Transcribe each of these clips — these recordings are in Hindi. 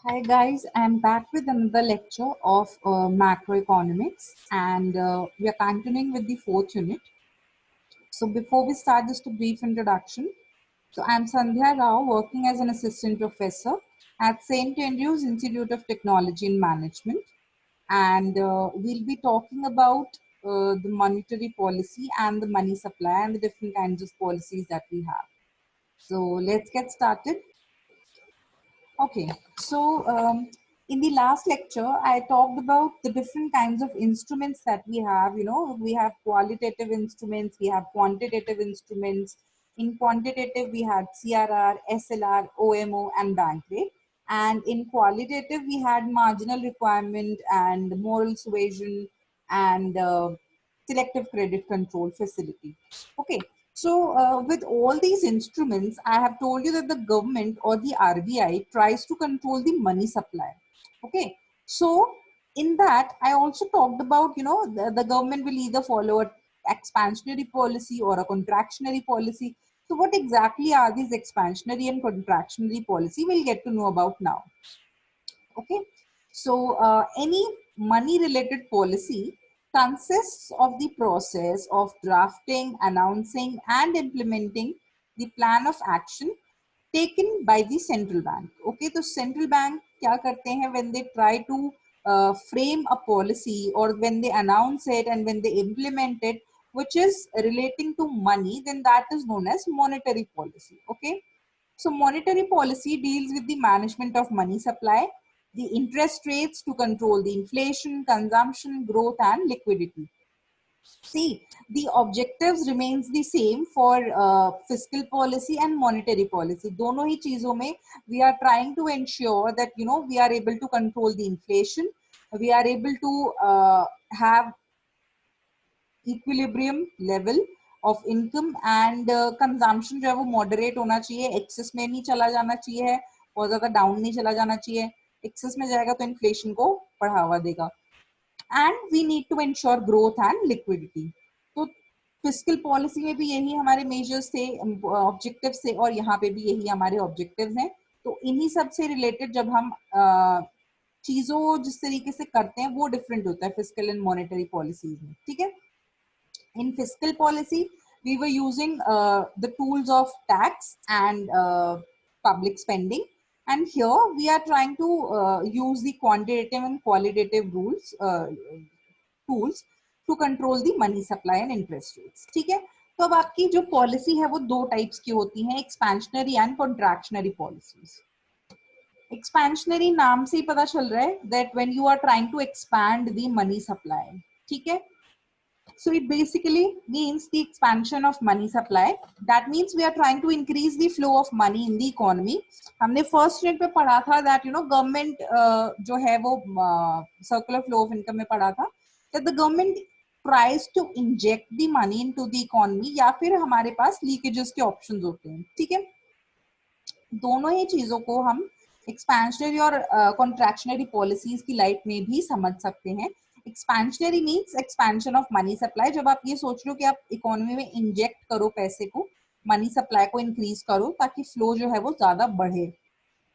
Hi guys, I'm back with another lecture of macroeconomics and we are continuing with the fourth unit. So before we start, just a brief introduction. So I'm Sandhya Rao, working as an assistant professor at St. Andrews Institute of Technology and Management, and we'll be talking about the monetary policy and the money supply and the different kinds of policies that we have. So let's get started. Okay, so in the last lecture, I talked about the different kinds of instruments that we have. You know, we have qualitative instruments, we have quantitative instruments. In quantitative, we had CRR, SLR, OMO, and bank rate. And in qualitative, we had marginal requirement and moral suasion and selective credit control facility. Okay, so with all these instruments, I have told you that the government or the RBI tries to control the money supply. Okay, so in that, I also talked about, you know, the government will either follow a expansionary policy or a contractionary policy. So what exactly are these expansionary and contractionary policy? We'll get to know about now. Okay, so any money related policy consists of the process of drafting, announcing and implementing the plan of action taken by the central bank. Okay, so central bank क्या करते हैं when they try to frame a policy or when they announce it and when they implement it which is relating to money, then that is known as monetary policy. Okay, so monetary policy deals with the management of money supply, the interest rates to control the inflation, consumption, growth, and liquidity. See, the objectives remains the same for fiscal policy and monetary policy. दोनों ही चीजों में we are trying to ensure that we are able to control the inflation, we are able to have equilibrium level of income and consumption जो है वो moderate होना चाहिए, excess में नहीं चला जाना चाहिए, बहुत ज़्यादा down नहीं चला जाना चाहिए, excess में जाएगा तो inflation को बढ़ावा देगा, and we need to ensure growth and liquidity. तो fiscal policy में भी यही हमारे measures थे, objectives थे और यहाँ पे भी यही हमारे objectives हैं. तो इन्हीं सब से related जब हम चीजों जिस तरीके से करते हैं वो different होता है fiscal and monetary policies में. ठीक है? In fiscal policy, we were using the tools of tax and public spending. And here we are trying to use the quantitative and qualitative tools to control the money supply and interest rates. ठीक है? तो अब आपकी जो पॉलिसी है वो दो टाइप्स की होती हैं, expansionary and contractionary policies. Expansionary नाम से ही पता चल रहा है that when you are trying to expand the money supply. ठीक है? So it basically means the expansion of money supply. That means we are trying to increase the flow of money in the economy. हमने first unit पे पढ़ा था that government जो है वो circular flow of income में पढ़ा था that the government tries to inject the money into the economy या फिर हमारे पास leakages के options होते हैं. ठीक है? दोनों ही चीजों को हम एक्सपेंशनरी और कॉन्ट्रैक्शनरी पॉलिसीज की लाइट में भी समझ सकते हैं. Expansionary means expansion of money supply. जब आप ये सोच लो कि आप इकोनॉमी में इंजेक्ट करो पैसे को, मनी सप्लाई को इंक्रीज करो ताकि फ्लो जो है वो ज्यादा बढ़े.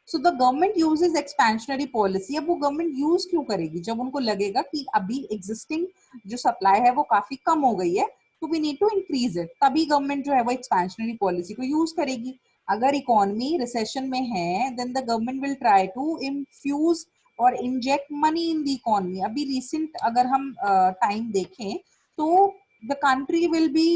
So the government uses expansionary policy. अब वो गवर्नमेंट यूज क्यों करेगी? जब उनको लगेगा कि अभी एग्जिस्टिंग जो सप्लाई है वो काफी कम हो गई है तो we need to increase it, तभी गवर्नमेंट जो है वो एक्सपेंशनरी पॉलिसी को यूज करेगी. अगर इकोनॉमी रिसेशन में है then the government will try to infuse और inject money in the economy. अभी रिसेंट अगर हम टाइम देखें तो the country will be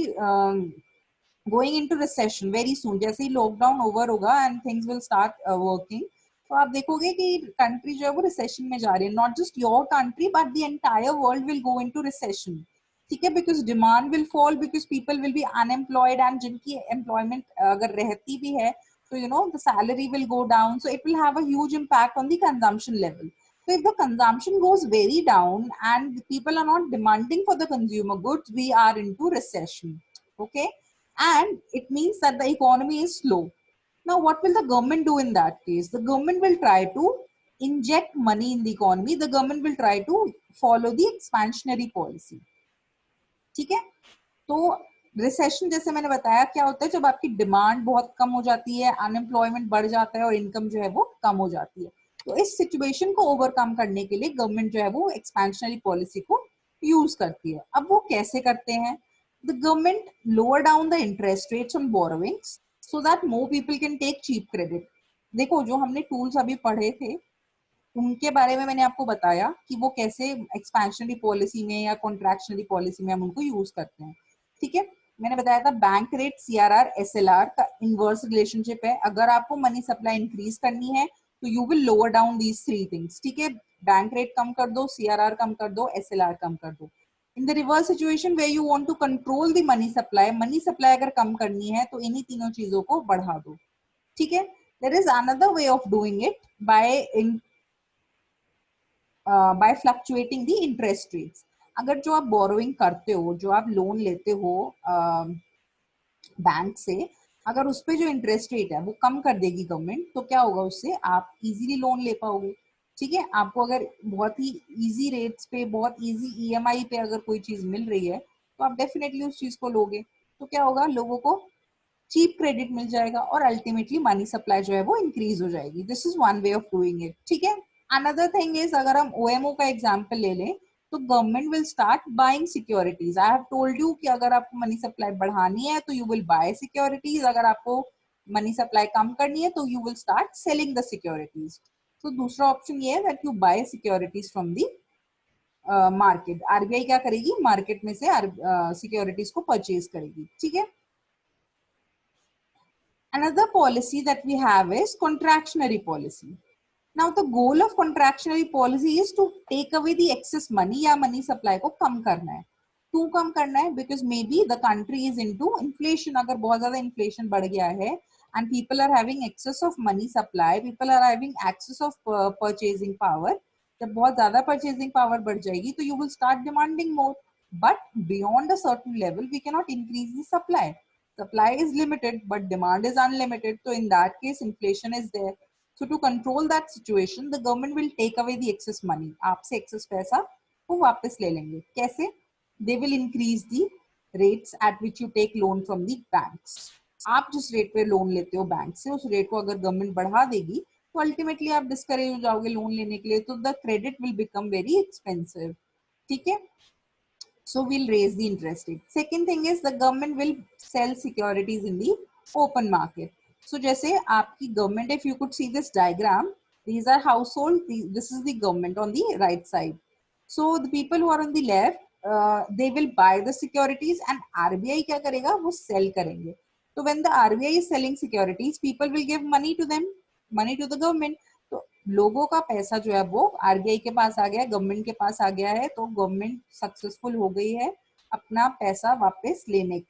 going into recession very soon. जैसे ही लॉकडाउन ओवर होगा and things will start working, तो आप देखोगे कि कंट्री जो है वो रिसेशन में जा रही है. Not just your country but the entire world will go into recession. ठीक है? Because demand will fall, because people will be unemployed and जिनकी एम्प्लॉयमेंट अगर रहती भी है तो the salary will go down. So it will have a huge impact on the consumption level. So if the consumption goes very down and people are not demanding for the consumer goods, we are into recession. Okay, and it means that the economy is slow. Now what will the government do in that case? The government will try to inject money in the economy. The government will try to follow the expansionary policy. ठीक है? तो रिसेशन जैसे मैंने बताया क्या होता है, जब आपकी डिमांड बहुत कम हो जाती है, अनएम्प्लॉयमेंट बढ़ जाता है और इनकम जो है वो कम हो जाती है. तो इस सिचुएशन को ओवरकम करने के लिए गवर्नमेंट जो है वो एक्सपेंशनरी पॉलिसी को यूज करती है। अब वो कैसे करते हैं? The government lower down the interest rates on borrowings so that more people can take cheap credit. देखो, जो हमने टूल्स अभी पढ़े थे उनके बारे में मैंने आपको बताया कि वो कैसे एक्सपेंशनरी पॉलिसी में या कॉन्ट्रैक्शनरी पॉलिसी में हम उनको यूज करते हैं। ठीक है, मैंने बताया था बैंक रेट, सीआरआर, एसएलआर का इनवर्स रिलेशनशिप है। अगर आपको मनी सप्लाई इंक्रीज करनी है तो you will lower down these three things. ठीक है, बैंक रेट कम कर दो, सीआरआर कम कर दो, एसएलआर कम कर दो। In the reverse situation where you want to control the money supply अगर कम करनी है तो इन्हीं तीनों चीजों को बढ़ा दो। ठीक है, there is another way of doing it by fluctuating the interest rates. अगर जो आप बोरोइंग करते हो, जो आप लोन लेते हो बैंक से, अगर उस पे जो इंटरेस्ट रेट है वो कम कर देगी गवर्नमेंट, तो क्या होगा, उससे आप इजीली लोन ले पाओगे। ठीक है, आपको अगर बहुत ही इजी रेट्स पे, बहुत इजी ईएमआई पे अगर कोई चीज मिल रही है तो आप डेफिनेटली उस चीज को लोगे। तो क्या होगा, लोगों को चीप क्रेडिट मिल जाएगा और अल्टीमेटली मनी सप्लाई जो है वो इंक्रीज हो जाएगी। This is one way of doing it. ठीक है, अनदर थिंग इज, अगर हम ओएमओ का एग्जांपल ले लें तो government will start buying securities. I have told you कि अगर आपको मनी सप्लाई बढ़ानी है तो यू विल बाय सिक्योरिटीज, अगर आपको मनी सप्लाई कम करनी है तो you will start selling the securities. तो दूसरा ऑप्शन ये है that you buy securities from the market. RBI क्या करेगी, मार्केट में से सिक्योरिटीज को परचेज करेगी। ठीक है, another policy that we have is contractionary policy. Now the goal of contractionary policy is to take away the excess money या money supply को कम करना है। क्यों कम करना है? Because maybe the country is into inflation। अगर बहुत ज्यादा inflation बढ़ गया है and people are having excess of money supply, people are having access of purchasing power, जब बहुत ज्यादा purchasing power बढ़ जाएगी तो you will start demanding more, but beyond a certain level we cannot increase the supply. Supply is limited but demand is unlimited, so in that case inflation is there. So to control that situation, the government will take away the excess money। आपसे excess पैसा वो वापस ले लेंगे। कैसे? They will increase the rates at which you take loan from the banks। आप जिस रेट पे लोन लेते हो बैंक से, उस रेट को अगर गवर्नमेंट बढ़ा देगी तो अल्टीमेटली आप डिस्करेज हो जाओगे लोन लेने के लिए, तो the credit will become very expensive. ठीक है, so we'll raise the interest rate। Second thing is the government will sell securities in the open market। So जैसे आपकी government, if you could see this diagram, these are household, this is the government on the right side। So the people who are on the left, they will buy the securities and RBI क्या करेगा, वो sell करेंगे। So when the RBI is selling securities, people will give money to them, money to the government। तो लोगों का पैसा जो है वो आरबीआई के पास आ गया, गवर्नमेंट के पास आ गया है, तो गवर्नमेंट सक्सेसफुल हो गई है अपना पैसा वापस लेने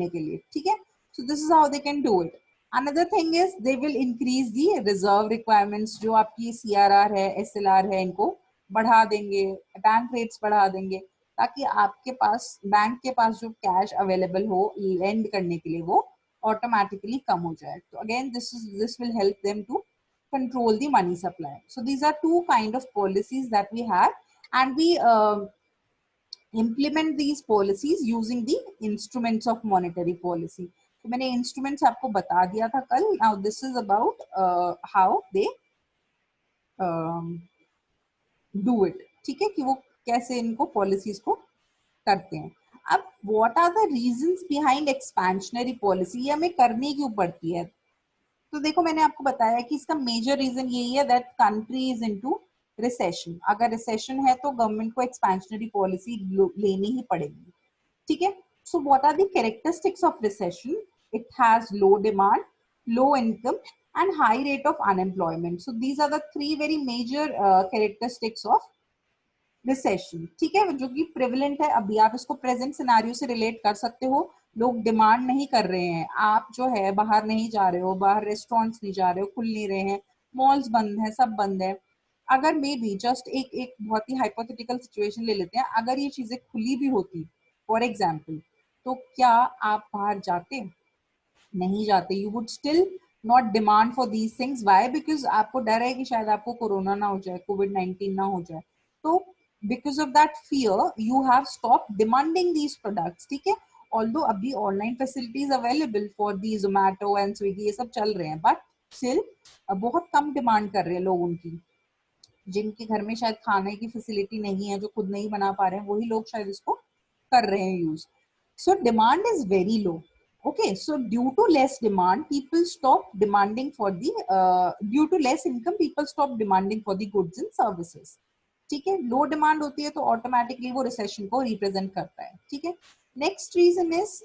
के लिए। ठीक है, so this is how they can do it. Another thing is they will increase the reserve requirements. जो आपकी सीआरआर है, एसएलआर है, इनको बढ़ा देंगे, बैंक रेट्स बढ़ा देंगे, ताकि आपके पास, बैंक के पास जो कैश अवेलेबल हो लेंड करने के लिए, वो ऑटोमेटिकली कम हो जाए। तो again this will help them to control the money supply। So these are two kind of policies that we have, and we implement these policies using the instruments of monetary policy। तो मैंने instruments आपको बता दिया था कल। Now this is about how they do it। ठीक है, कि वो कैसे इनको policies को करते हैं। अब what are the reasons behind expansionary policy? ये हमें करनी क्यों पड़ती है? तो देखो, मैंने आपको बताया कि इसका मेजर रीजन यही है that country is into recession. अगर रिसेशन है तो गवर्नमेंट को एक्सपेंशनरी पॉलिसी लेनी ही पड़ेगी। ठीक है, so what are the characteristics of recession? It has low demand, low income and high rate of unemployment. So these are the three very major characteristics of recession. ठीक है, जो कि प्रेवलेंट है। अभी आप इसको प्रेजेंट सिनेरियो से रिलेट कर सकते हो। लोग डिमांड नहीं कर रहे हैं, आप जो है बाहर नहीं जा रहे हो, बाहर रेस्टोरेंट्स नहीं जा रहे हो, खुल नहीं रहे हैं, मॉल्स बंद है, सब बंद है। अगर मे बी जस्ट एक बहुत ही हाइपोथेटिकल सिचुएशन ले लेते हैं, अगर ये चीजें खुली भी होती फॉर एग्जाम्पल, तो क्या आप बाहर जाते? नहीं जाते। You would still not demand for these things. Why? Because आपको डर है कि शायद आपको कोरोना ना हो जाए, कोविड-19 ना हो जाए। तो because of that fear you have stop demanding these products. ठीक है, ऑल्दो अभी online facilities available for the, Zomato and Swiggy, ये सब चल रहे हैं, बट स्टिल बहुत कम डिमांड कर रहे हैं लोग उनकी, जिनके घर में शायद खाने की फैसिलिटी नहीं है, जो खुद नहीं बना पा रहे हैं, वही लोग शायद इसको कर रहे हैं use. So demand is very low. Okay, so due to less demand, people stop demanding for the due to less income, people stop demanding for the goods and services. ठीक है, लो डिमांड होती है तो ऑटोमेटिकली वो रिसेशन को रिप्रेजेंट करता है. ठीक है, next reason is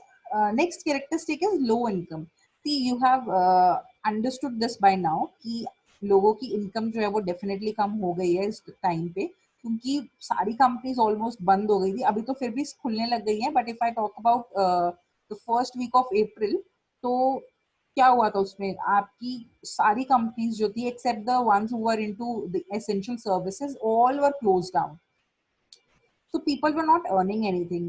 next characteristic is low income. See you have understood this by now कि लोगों की इनकम जो है वो डेफिनेटली कम हो गई है इस टाइम पे, क्योंकि सारी कंपनीज ऑलमोस्ट बंद हो गई थी. अभी तो फिर भी खुलने लग गई हैं, but if I talk about the first week of April, तो क्या हुआ था उसमें, आपकी सारी कंपनीज जो थी except the ones who were into the essential services, all were close down. So people were not earning anything.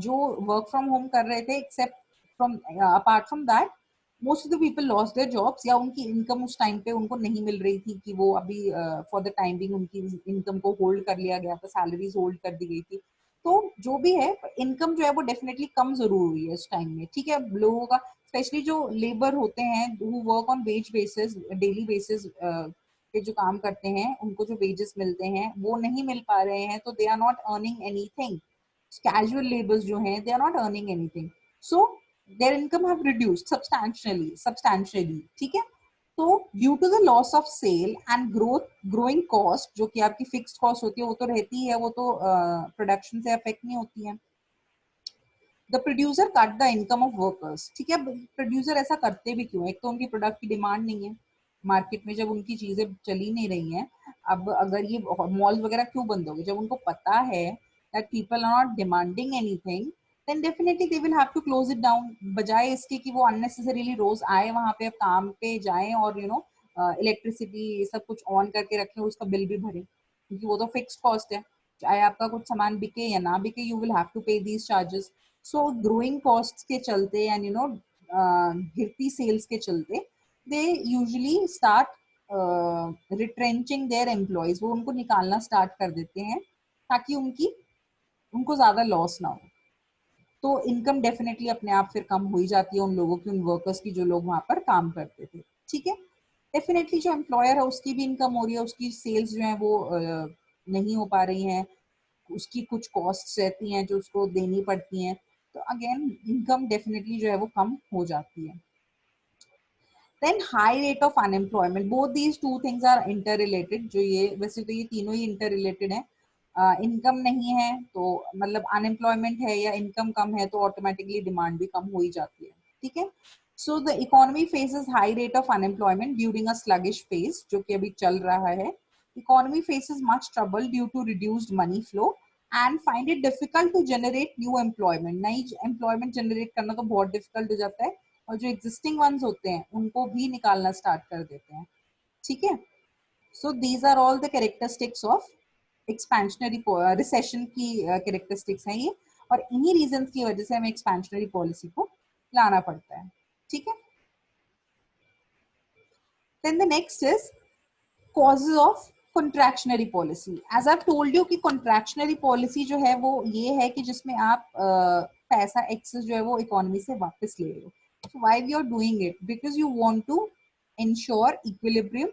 जो work from home कर रहे थे, except from apart from that, most of the people lost their jobs, या उनकी income उस time पे उनको नहीं मिल रही थी कि वो अभी for the time being उनकी income को hold कर लिया गया था, salaries hold कर दी गई थी. तो जो भी है, income जो है वो definitely कम जरूर हुई है इस time में. ठीक है, लोगों का स्पेशली जो लेबर होते हैं who work on wage basis, daily basis, पे जो काम करते हैं, उनको जो वेजेस मिलते हैं वो नहीं मिल पा रहे हैं, तो they are not earning anything. Casual labours जो हैं, they are not earning anything, so their income have reduced substantially. ठीक है, तो due to the loss of sale and growing cost, जो कि आपकी फिक्स्ड कॉस्ट होती है वो तो रहती है, वो तो प्रोडक्शन से अफेक्ट नहीं होती है. The producer cut the income of workers. ठीक है, प्रोड्यूसर ऐसा करते भी क्यों? एक तो उनकी प्रोडक्ट की डिमांड नहीं है मार्केट में, जब उनकी चीजें चली नहीं रही हैं. अब अगर ये मॉल वगैरह क्यों बंद हो गए? जब उनको पता है that people are not demanding anything, then definitely they will have to close it down, बजाय इसके कि वो अननेसेसरीली रोज आए वहां पे, अब काम पे जाएं और इलेक्ट्रिसिटी सब कुछ ऑन करके रखें, उसका बिल भी भरे, क्योंकि वो तो फिक्स्ड कॉस्ट है. चाहे आपका कुछ सामान बिके या ना बिके, यू विल हैव टू पे these charges. So growing cost के चलते एंड गिरती सेल्स के चलते, they usually start retrenching their employees. वो उनको निकालना स्टार्ट कर देते हैं ताकि उनको ज्यादा लॉस ना हो. तो इनकम डेफिनेटली अपने आप फिर कम हो ही जाती है उन लोगों की, उन वर्कर्स की जो लोग वहां पर काम करते थे. ठीक है, डेफिनेटली जो एम्प्लॉयर है उसकी भी इनकम हो रही है, उसकी सेल्स जो है वो नहीं हो पा रही हैं, उसकी कुछ कॉस्ट रहती हैं जो उसको देनी पड़ती हैं, तो अगेन इनकम डेफिनेटली जो है वो कम हो जाती है. Then high rate of unemployment. Both these two things are interrelated. जो ये वैसे तो ये तीनों ही interrelated हैं. इनकम नहीं है तो मतलब अनएम्प्लॉयमेंट है या इनकम कम है तो ऑटोमेटिकली डिमांड भी कम हो ही जाती है. ठीक है, so the economy faces high rate of unemployment during a sluggish phase, जो कि अभी चल रहा है. Economy faces much trouble due to reduced money flow and find it difficult to generate new employment. नई एम्प्लॉयमेंट जनरेट करना तो बहुत डिफिकल्ट हो जाता है, और जो एग्जिस्टिंग वंस होते हैं उनको भी निकालना स्टार्ट कर देते हैं. ठीक है, so these are all the characteristics of expansionary recession की कैरेक्टरिस्टिक्स हैं ये, और इन्हीं रीजंस की वजह से हमें एक्सपेंशनरी पॉलिसी को लाना पड़ता है. ठीक है, then the next is causes of contractionary policy. As I've told you कि contractionary policy जो है वो ये है कि जिसमें आप पैसा excess जो है वो इकोनॉमी से वापस ले रहे हो. So why we are doing it? Because you want to ensure equilibrium.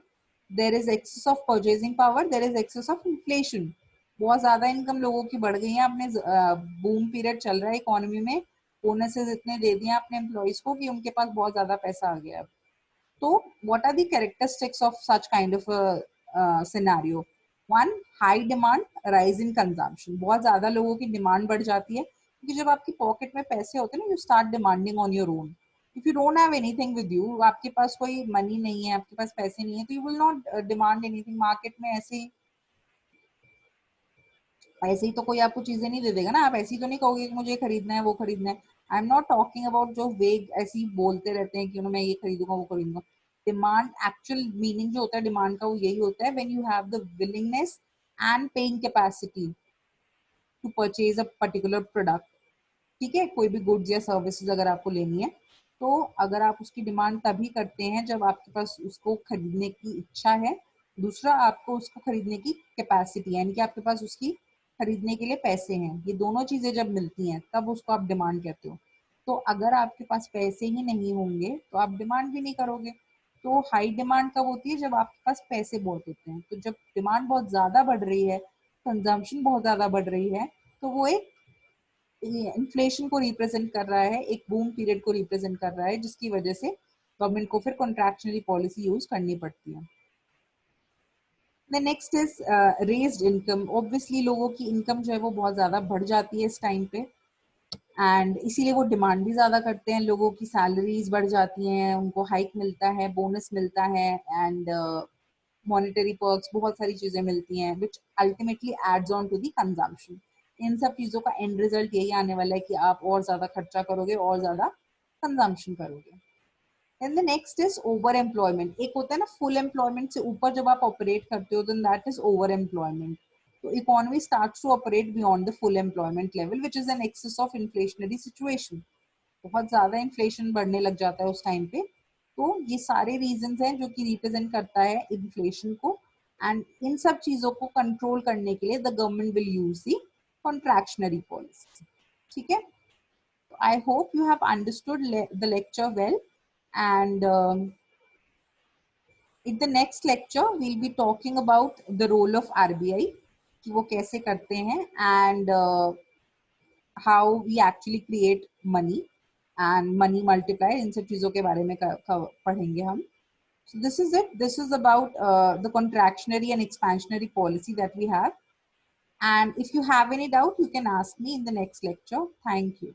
There is excess of purchasing power. There is excess of inflation. बहुत ज्यादा इनकम लोगों की बढ़ गई है, अपने बूम पीरियड चल रहा है इकोनॉमी में, बोनसेस इतने दे दिए अपने एम्प्लॉयज को कि उनके पास बहुत ज्यादा पैसा आ गया. So, what are the characteristics of such kind of a scenario? One, high demand, rise in consumption. बहुत ज्यादा लोगों की डिमांड बढ़ जाती है, क्योंकि जब आपकी पॉकेट में पैसे होते हैं ना, you start demanding on your own. If you don't have anything with you, आपके पास कोई मनी नहीं है, आपके पास पैसे नहीं है, तो you will not demand anything. Market में ऐसे ही तो कोई आपको चीजें नहीं दे देगा ना, आप ऐसे ही तो नहीं कहोगे कि मुझे खरीदना है वो खरीदना है. I am not talking about जो वेग ऐसे ही बोलते रहते हैं कि मैं ये खरीदूंगा वो खरीदूंगा. डिमांड, एक्चुअल मीनिंग जो होता है डिमांड का वो यही होता है, when you have the willingness and paying capacity to purchase a particular product. ठीक है, कोई भी गुड्स या सर्विसेज अगर आपको लेनी है, तो अगर आप उसकी डिमांड तभी करते हैं जब आपके पास उसको खरीदने की इच्छा है. दूसरा, आपको उसको खरीदने की कैपेसिटी है, यानी कि आपके पास उसकी खरीदने के लिए पैसे हैं. ये दोनों चीजें जब मिलती हैं तब उसको आप डिमांड कहते हो. तो अगर आपके पास पैसे ही नहीं होंगे तो आप डिमांड भी नहीं करोगे. तो हाई डिमांड कब होती है? जब आपके पास पैसे बहुत होते हैं। तो जब डिमांड बहुत ज्यादा बढ़ रही है, कंजम्पशन बहुत ज्यादा बढ़ रही है, तो वो एक इन्फ्लेशन को रिप्रेजेंट कर रहा है, एक बूम पीरियड को रिप्रेजेंट कर रहा है, जिसकी वजह से गवर्नमेंट को फिर कॉन्ट्रैक्शनरी पॉलिसी यूज करनी पड़ती है। The next is raised income. Obviously लोगों की इनकम जो है वो बहुत ज्यादा बढ़ जाती है इस टाइम पे, एंड इसीलिए वो डिमांड भी ज्यादा करते हैं। लोगों की सैलरीज बढ़ जाती हैं, उनको हाइक मिलता है, बोनस मिलता है, एंड मॉनेटरी पर्क्स, बहुत सारी चीजें मिलती हैं, which ultimately adds on to the consumption. इन सब चीजों का एंड रिजल्ट यही आने वाला है कि आप और ज्यादा खर्चा करोगे और ज्यादा कंजम्पशन करोगे। And the next is over employment. एक होता है ना फुल एम्प्लॉयमेंट से ऊपर जब आप ऑपरेट करते हो, then that is over employment. तो economy starts to operate beyond the full employment level, which is an excess of inflationary situation. बहुत ज्यादा इन्फ्लेशन बढ़ने लग जाता है उस टाइम पे। तो ये सारे रीजंस हैं जो कि रिप्रेजेंट करता है इन्फ्लेशन को, एंड इन सब चीजों को कंट्रोल करने के लिए the government will use the contractionary policy. ठीक है, I hope you have understood the lecture well, and in the next lecture we'll be talking about the role of RBI कि वो कैसे करते हैं, and how we actually create money and money multiplier। इन सब चीजों के बारे में पढ़ेंगे हम। So this is it. This is about the contractionary and expansionary policy that we have, and if you have any doubt you can ask me in the next lecture. Thank you.